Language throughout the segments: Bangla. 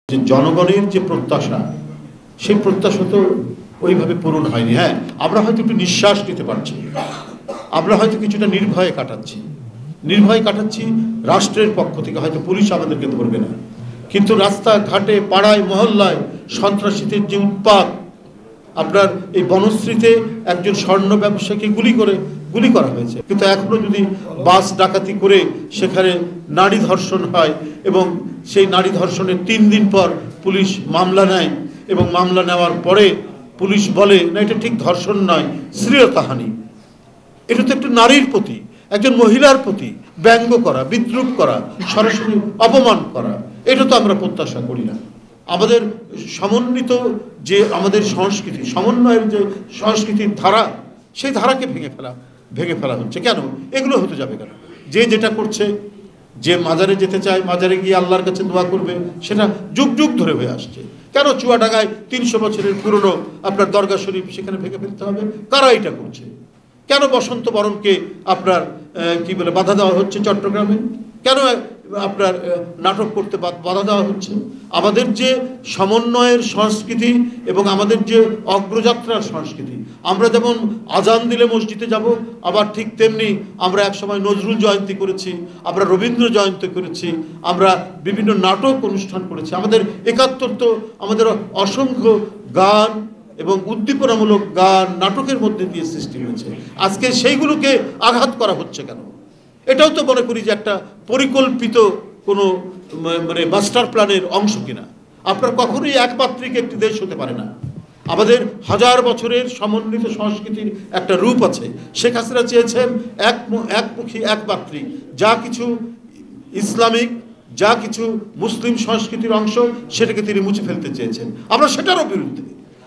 যে জনগণের যে প্রত্যাশা, সেই প্রত্যাশা তো ওইভাবে পূরণ হয়নি। হ্যাঁ, আমরা হয়তো একটু নিঃশ্বাস নিতে পারছি, আমরা হয়তো কিছুটা নির্ভয়ে কাটাচ্ছি রাষ্ট্রের পক্ষ থেকে। হয়তো পুলিশ আমাদেরকে ধরবে না, কিন্তু রাস্তাঘাটে, পাড়ায়, মহল্লায় সন্ত্রাসীদের যে উৎপাত, আপনার এই বনশ্রীতে একজন স্বর্ণ ব্যবসায়ীকে গুলি করা হয়েছে, কিন্তু এখনো যদি বাস ডাকাতি করে সেখানে নারী ধর্ষণ হয় এবং সেই নারী ধর্ষণের 3 দিন পর পুলিশ মামলা নেয় এবং মামলা নেওয়ার পরে পুলিশ বলে না, এটা ঠিক ধর্ষণ নয়, শ্লীলতাহানি। এটা তো একটা নারীর প্রতি, একজন মহিলার প্রতি ব্যঙ্গ করা, বিদ্রুপ করা, সরাসরি অপমান করা। এটা তো আমরা প্রত্যাশা করি না। আমাদের সমন্বিত যে আমাদের সংস্কৃতি, সমন্বয়ের যে সংস্কৃতির ধারা, সেই ধারাকে ভেঙে ফেলা হচ্ছে। কেন এগুলো হতে যাবে? কেন যে যেটা করছে, যে মাজারে যেতে চায়, মাজারে গিয়ে আল্লাহর কাছে দোয়া করবে, সেটা যুগ যুগ ধরে হয়ে আসছে। কেন চুয়াডাঙ্গায় 300 বছরের পুরনো আপনার দরগা শরীফ সেখানে ভেঙে ফেলতে হবে? কারা এটা করছে? কেন বসন্ত বরণকে আপনার কি বলে বাধা দেওয়া হচ্ছে চট্টগ্রামে? কেন আপনার নাটক করতে বাধা দেওয়া হচ্ছে? আমাদের যে সমন্বয়ের সংস্কৃতি এবং আমাদের যে অগ্রযাত্রার সংস্কৃতি, আমরা যেমন আজান দিলে মসজিদে যাব, আবার ঠিক তেমনি আমরা একসময় নজরুল জয়ন্তী করেছি, আমরা রবীন্দ্র জয়ন্তী করেছি, আমরা বিভিন্ন নাটক অনুষ্ঠান করেছি। আমাদের 71 তো আমাদের অসংখ্য গান এবং উদ্দীপনামূলক গান, নাটকের মধ্যে দিয়ে সৃষ্টি হয়েছে। আজকে সেইগুলোকে আঘাত করা হচ্ছে কেন? এটাও তো মনে করি যে একটা পরিকল্পিত কোনো মানে মাস্টার প্ল্যানের অংশ কিনা। আপনার কখনোই একমাত্রিক একটি দেশ হতে পারে না। আমাদের 1000 বছরের সমন্বিত সংস্কৃতির একটা রূপ আছে। শেখ হাসিনা চেয়েছেন একমুখী, একমাত্রিক। যা কিছু ইসলামিক, যা কিছু মুসলিম সংস্কৃতির অংশ, সেটাকে তিনি মুছে ফেলতে চেয়েছেন। আমরা সেটারও বিরুদ্ধে।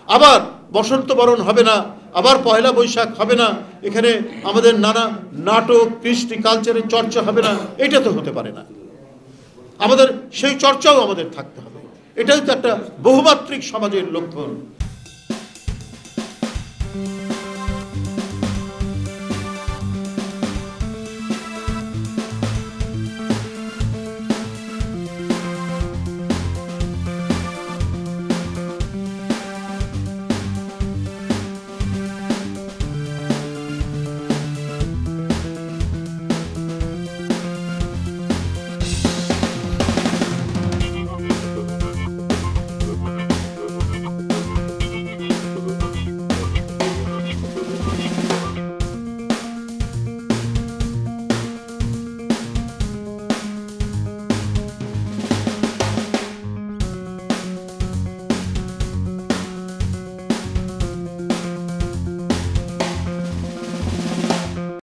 আবার বসন্ত বরণ হবে না, আবার পয়লা বৈশাখ হবে না, এখানে আমাদের নানা নাটক, কৃষ্টি, কালচারের চর্চা হবে না, এটা তো হতে পারে না। আমাদের সেই চর্চাও আমাদের থাকতে হবে। এটাই তো একটা বহুমাত্রিক সমাজের লক্ষণ।